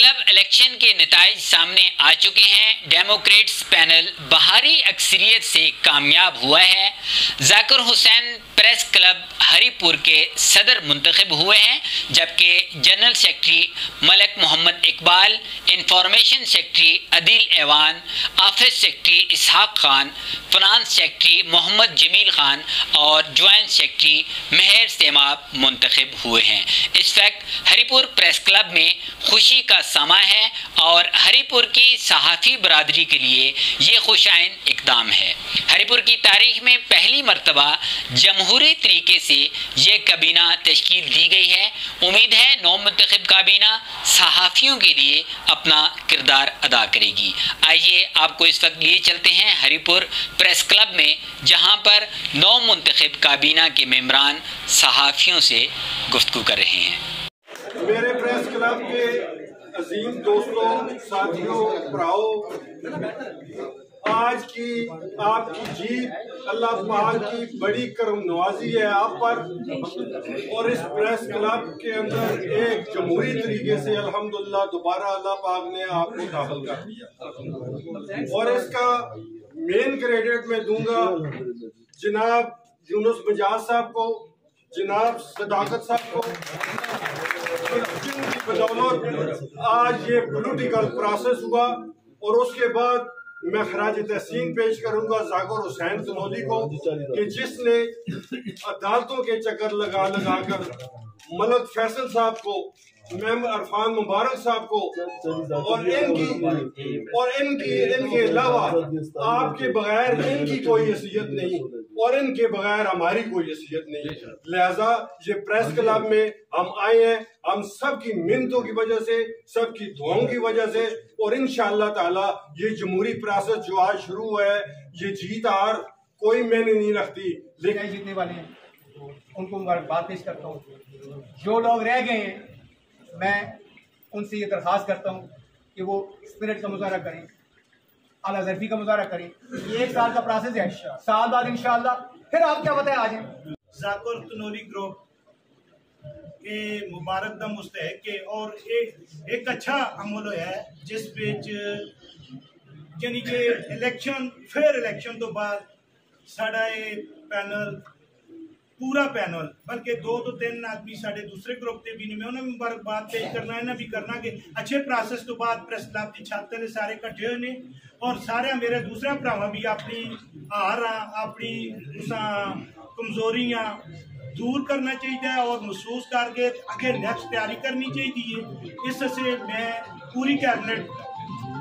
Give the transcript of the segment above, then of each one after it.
Club election के नताइज सामने आ चुके हैं। डेमोक्रेट्स पैनल भारी अक्सरियत से कामयाब हुआ है। जाकिर हुसैन प्रेस क्लब हरिपुर के सदर मुंतखब हुए हैं, जबकि general secretary Malik Mohammad Iqbal, information secretary Adeel Aiwan, office secretary Ishaq Khan, finance secretary Mohammad Jamil Khan और ज्वाइंट सेक्रेटरी मेहर सेमाब मुंतखब हुए हैं। इस वक्त हरिपुर प्रेस क्लब में खुशी का समा है और हरिपुर की सहाफ़ी बरादरी के लिए ये खुशाइन इकदाम है। हरिपुर की तारीख में पहली मरतबा जमहूरी तरीके से ये काबीना तश्कील दी गई है। उम्मीद है नौ मुंतखब काबीना सहाफ़ियों के लिए अपना किरदार अदा करेगी। आइए आपको इस वक्त लिए चलते हैं हरिपुर प्रेस क्लब में, जहां पर नौ मुंतखब काबीना के मेंबरान सहाफ़ियों से गुफ्तगू कर रहे हैं। मेरे प्रेस क्लब के अजीम दोस्तों, साथियों, भराओं, आज की आपकी जीत अल्लाह पाक की बड़ी करम नवाजी है आप पर, और इस प्रेस क्लब के अंदर एक जमहूरी तरीके से अल्हम्दुलिल्लाह दोबारा अल्लाह पाक ने आपको दाखिल कर दिया। और इसका मेन क्रेडिट मैं दूंगा जनाब यूनुस मिजाज साहब को, जनाब सदाकत साहब को, जिनकी बदौलत आज ये पॉलिटिकल प्रोसेस हुआ। और उसके बाद मैं खराज तहसीन पेश करूंगा जाकिर हुसैन तनोली को, कि जिसने अदालतों के चक्कर लगा लगा कर मलक फैसल साहब को, मैम अरफान मुबारक साहब को और इनके अलावा आपके बगैर इनकी कोई हैसियत नहीं और इनके बगैर हमारी कोई हैसियत नहीं। लिहाजा ये प्रेस क्लब में हम आए हैं, हम सबकी मिन्नतों की वजह से, सबकी दुआओं की वजह से, और इंशाअल्लाह ताला ये जमहूरी प्रोसेस जो आज शुरू हुआ है, ये जीत हार कोई मैंने नहीं रखती, लेकिन जीतने वाले हैं उनको मुबारकबाद पेश करता हूँ। जो लोग रह गए हैं मैं उनसे ये दरख्वास्त करता हूँ कि वो स्पिरिट का मुजाहरा करें, आला ज़रफ़ी का मुजाहरा करें। ये 1 साल का प्रोसेस है, साल बाद इंशाअल्लाह फिर आप क्या बताएं आ जाए। जाकिर तनोली ग्रुप के मुबारक दा मुस्तहक है और एक अच्छा अमल है जिस विच यानी कि इलेक्शन फेयर इलेक्शन तो बाद साडा ये पैनल पूरा पैनल बल्कि 2 तो 3 आदमी साढ़े दूसरे ग्रुप के भी नहीं, मैं उन्हें मुबारकबाद पेश करना इन्हें भी करना कि अच्छे प्रोसेस तो बाद प्रेस क्लब की छत ने सारे कट्ठे हुए ने और सारे मेरे दूसरे भरावां भी अपनी हार अपनी कमजोरियां दूर करना चाहिए और महसूस करके आगे नेक्स्ट तैयारी करनी चाहिए। इससे मैं पूरी कैबिनेट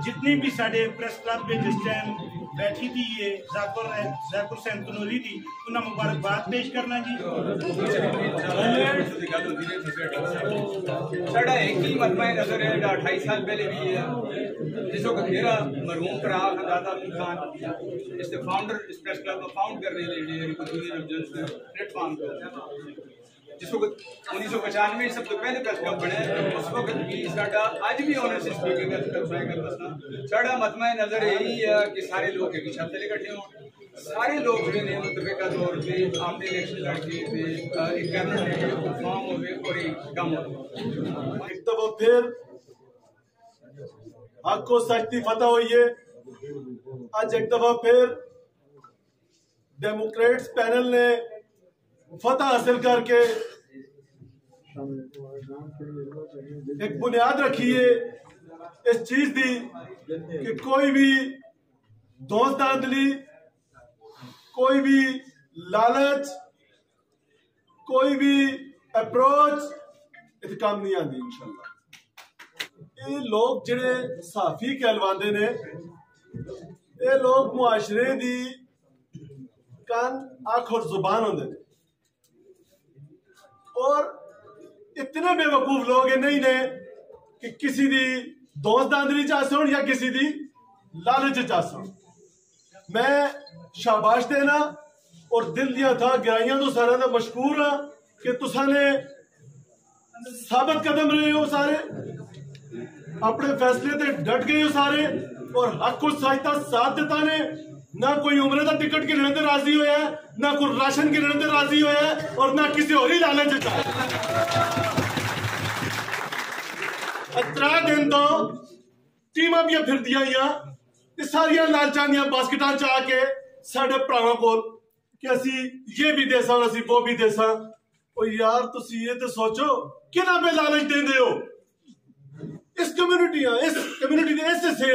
जितनी भी साढ़े प्रेस क्लब में जिस टाइम बैठी थी ये जाकिर हुसैन तनोली थी, उन्हें मुबारकबाद पेश करना जी। साढ़ा एक ही मतमा नजर है 28 साल पहले भी है जिस वक्त मेरा मरहूम भरा दादा खान इस फाउंडर इस प्रेस क्लब का फाउंड कर रहे थे प्लेटफॉर्म पर, जिस वक्त 1995 सब तो पहले प्रेस क्लब बने, उस वक्त भी साडा आज भी ऑनर्स स्पीकर का दसना साडा मतमा नजर यही है कि सारे लोग एक छत से इकट्ठे हों, सारे लोग जो ने मुतफिका तौर पे आपने इलेक्शन लड़के एक कैबिनेट फॉर्म होवे और एक काम हो। एक दफा फिर हक को सख्ती फतह हुई है। आज एक दफा फिर डेमोक्रेट्स पैनल ने फतह हासिल करके एक बुनियाद रखी है इस चीज की कि कोई भी दोस्तांदली, कोई भी लालच, कोई भी अप्रोच इत काम नहीं आती। इंशाअल्लाह ये लोग जिहड़े साफी कहलवांदे ने, ये लोग मुआशरे दी कान अख और जुबान होंदे ने और इतने बेवकूफ लोग नहीं ने कि किसी दी दोस्तांदली चाहते हो या किसी दी लालच चाहते हो। मैं शाबाश देना और दिल दिया था गहराइयां तो सारे का मशकूर हाँ कि तुसा ने साबित कदम रहे हो, सारे अपने फैसले ते डट गए हो सारे और हक को सहायता साथ देता ने। ना कोई उम्र का टिकट के लेने राजी होया है, ना कोई राशन के लेने राजी होया है और ना किसी और ही लालच चाहे। 3 दिन तो टीमां भी फिरदियां ये सारिया लालचां दियां बास्केटां च आके साडे भरावां कोल कि असी ये भी देसा और असी वो भी देसा। ओ यार तुसी ये तो सोचो किना पे लालच देंदे हो। इस कम्युनिटी दे इस हिस्से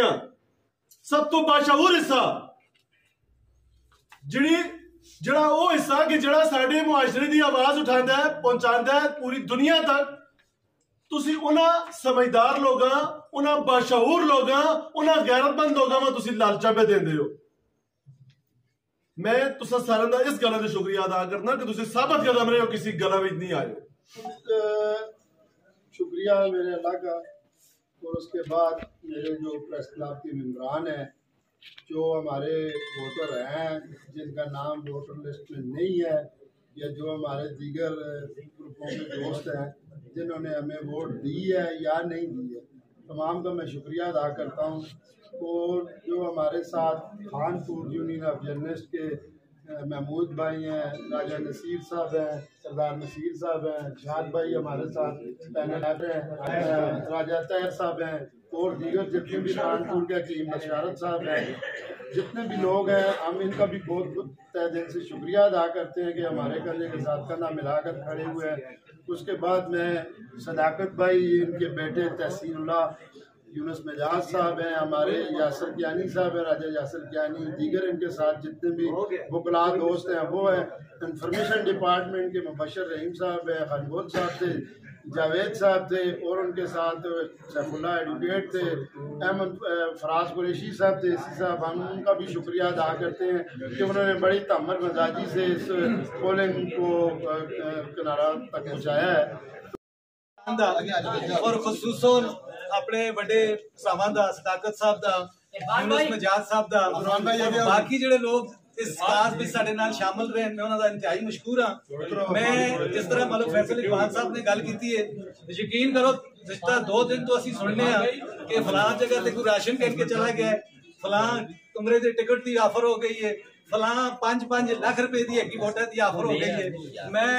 सब तो बाशऊर हिस्सा जड़ा वो हिस्सा कि जड़ा साडे मुआशरे दी आवाज उठांदा है पहुंचांदा है पूरी दुनिया तक। तुसी उन्हां समझदार लोगां उन्हां बाशऊर लोगां उन्हां गैरतमंद लोगां में तुसी लालचा पे देंदे हो। मैं तुसा सारें दा इस गल्ला दा शुक्रिया अदा करना कि तुसी साबित कदम रहे हो किसी गल्ला विच नहीं आए। शुक्रिया मेरे अल्लाह का। और उसके बाद मेरे जो प्रेस क्लब के मेम्बरान हैं जो हमारे वोटर हैं जिनका नाम वोटर लिस्ट में नहीं है या जो हमारे दीगर ग्रुपों के दोस्त हैं जिन्होंने हमें वोट दी है या नहीं दी है, तमाम का मैं शुक्रिया अदा करता हूँ। और जो हमारे साथ खानपुर यूनियन ऑफ जर्नलिस्ट के महमूद भाई हैं, राजा नसीर साहब हैं, सरदार नसीर साहब हैं, शाद भाई हमारे साथ पैनल हैं, राजा तैर साहब हैं और दीगर जितने भी कानपुर के हकीम बशारत साहब हैं, जितने भी लोग हैं हम इनका भी बहुत तहे दिल से शुक्रिया अदा करते हैं कि हमारे कंधे के साथ कंधा मिलाकर खड़े हुए हैं। उसके बाद मैं सदाकत भाई इनके बेटे तहसीनुल्लाह यूनुस मिजाज साहब हैं, हमारे यासर कियानी साहब हैं, राजा यासर कियानी, दीगर इनके साथ जितने भी वकला दोस्त हैं वो हैं। इंफॉर्मेशन डिपार्टमेंट के मुबशर रहीम साहब हैं, खनबोल साहब थे, जावेद साहब थे और उनके साथ सैफुल्लाह एडवोकेट थे, अहमद फराज कुरैशी साहब थे। इसी साहब हम उनका भी शुक्रिया अदा करते हैं कि उन्होंने बड़ी तहम्मुल मजाजी से इस पोलिंग को किनारा तक पहुँचाया है। और खसूसन अपने बड़े भरावां दा सदाकत साहब दा, यूनुस मिजाज साहब दा, बाकी जेडे लोग इस खास में साडे नाल शामिल रहे मैं उन्हां दा इंतहाई मशकूर हां। मैं जिस तरह मतलब फैसल इकबाल साहब ने गल की है, यकीन करो पिछले 2 दिन तो असीं सुनने कि फलां जगह ते कोई राशन कह के चला गया है, फलां कमरे दे टिकट की ऑफर हो गई है, फलां 5-5 लाख रुपए की एक वोटां की ऑफर हो गई है। मैं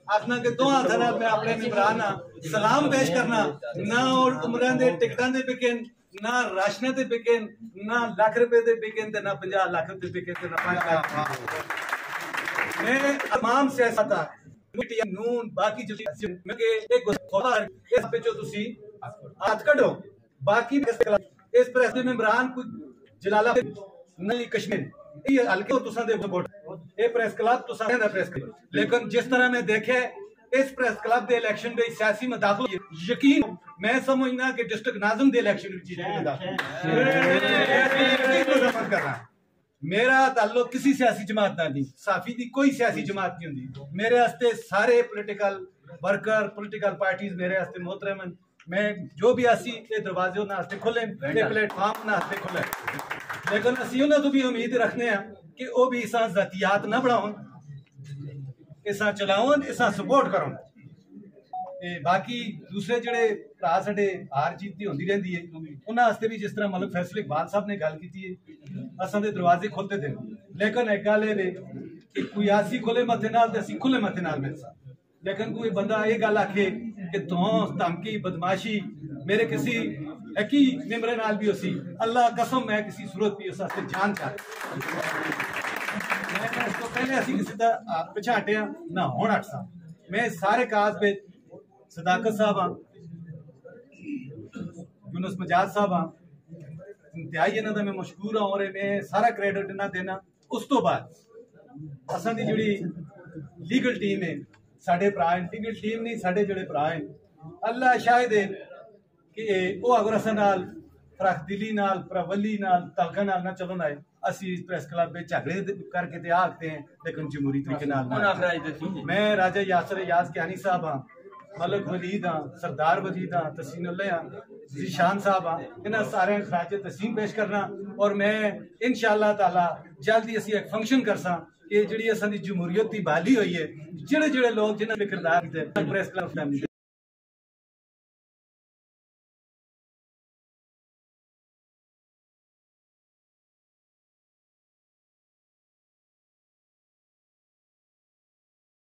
आखना कि 2 हाथों नाल मैं अपने मेम्बरान सलाम पेश करना ना और उमरां दे टिकटां दे बिकन ना राशन दे बिकन ना लाख रुपए दे बिकन ते ना 50 लाख रुपए बिकन ते ना 5 लाख। मैं तमाम सियासत नून बाकी जो के एक इस पे जो तुसी हाथ कढो बाकी इस प्रेस दे मेम्बरान कोई जलालाबाद नहीं कश्मीर ये हल्के तुसां दे वोट ये प्रेस क्लब तुसां दा प्रेस क्लब, लेकिन जिस तरह मैं देखे इस press club they election they सियासी में दाखिल यकीन मैं समझना कि डिस्ट्रिक्ट नाज़िम दे इलेक्शन में दाखिल कर रहा। मेरा ताल्लुक किसी सियासी जमात ना नहीं, साफी दी कोई सियासी जमात नहीं होंदी। मेरे वास्ते सारे पोलिटिकल वर्कर पोलिटिकल पार्टीज मेरे वास्ते मोहतरम। मैं जो भी आसी ये दरवाजे उन्होंने खुले प्लेटफॉर्म उन्होंने खुले, लेकिन असी उन्होंने तो भी उम्मीद रखने कि वो भी इसा जातियात ना बढ़ाओ, इसा चलाओ, इसा सपोर्ट करो। बाकी दूसरे जड़े भरा साडे हार जीत की होंदी रहिंदी है उन्होंने भी जिस तरह मलिक फैसल इकबाल साहब ने गल की है असां दे दरवाजे खुलते थे, लेकिन एक गल है कि कोई आसी खुले मथे नाल ते असीं खुले मथे नाल मिल सकते, लेकिन कोई बंदा ये गल आखे कि धौंस धमकी बदमाशी मेरे किसी एक ही मेम्बर नाल भी होसी, अल्लाह कसम मैं किसी सूरत भी उस वास्ते जान चाह मैं इसको पहले असीं किसी दा पिछा हटिया ना हुण हट सा। मैं सारे काज पे सदाकत साहब हाँ, यूनुस मिजाज साहब हाँ, इंतहाई इन्हां दा मैं मशकूर हाँ और मैं सारा क्रेडिट इन्हां देना। उस तो बाद असां दी जिहड़ी लीगल टीम है साडे भरा लीगल टीम नहीं साडे जिहड़े भरा हैं अल्लाह शायद है कि वो अगर असां नाल फरखदिली नाल प्रवली नाल तलका नाल ना चलन आए असी इस प्रेस क्लब में झगड़े करके ते आखते हैं, लेकिन जमहूरी तरीके नाल मैं राजा यासर याज कियानी साहब हाँ, मलिक वलीद हाँ, सरदार वजीद हाँ, तहसीनुल्लाह हाँ, जीशान साहब हाँ, इन्हां सारे खराज तहसीन पेश करना और मैं इंशाअल्लाह ताला जल्दी असी एक फंक्शन करसा कि जिहड़ी असां दी जमहूरियत दी बहाली हुई है जिहड़े जिहड़े लोग जिन्हां दे किरदार कीते प्रेस क्लब फैमिली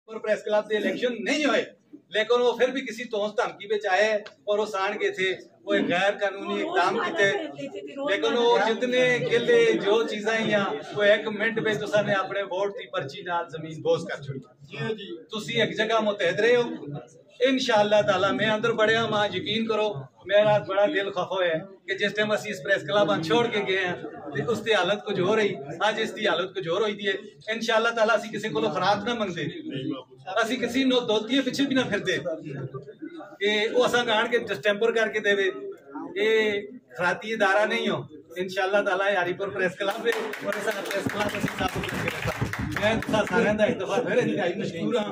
और प्रेस क्लब के इलेक्शन नहीं हुए, लेकिन वो फिर भी किसी तोस धमकी पे आए और वो सान के थे वो एक गैर कानूनी इकदाम किते, लेकिन वो जितने गिले जो चीज़ां हियां वो 1 मिनट पे तुसा ने अपने वोट की पर्ची नाल जमीन बोझ कर छोड़ी। तुसी एक जगह मुतहद रहे हो इंशाअल्लाह ताला। मैं अंदर बढ़िया मां यकीन करो मेरा बड़ा दिल खफा है कि जिस टाइम असी इस प्रेस क्लब छोड़ के गए हैं तो उसकी हालत कुछ हो रही, आज इसकी हालत कुछ और हुई है। इंशाअल्लाह ताला असी किसी को खराब ना मंगते, असी किसी नो दोती पीछे भी ना फिरते कि वो असा आन के डिस्टेंपर करके देवे। ये खराती इदारा नहीं हो। इंशाअल्लाह ताला हरीपुर प्रेस क्लब है और इस प्रेस क्लब असी साफ करके मैं सारे दा एक दफा फिर इंतहाई मशहूर हां,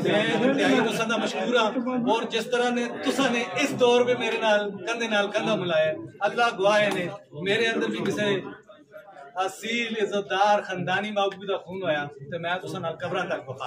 मैं इंतहाई तुसां दा मशहूर हां। और जिस तरह ने तुसां ने इस दौर पे मेरे नाल कंधे नाल कंधा मिलाया, अल्लाह गवाह ने मेरे अंदर भी किसी असील इज्जतदार खानदानी महबूब दा खून होया तो मैं तुसां नाल कब्रां तक वफा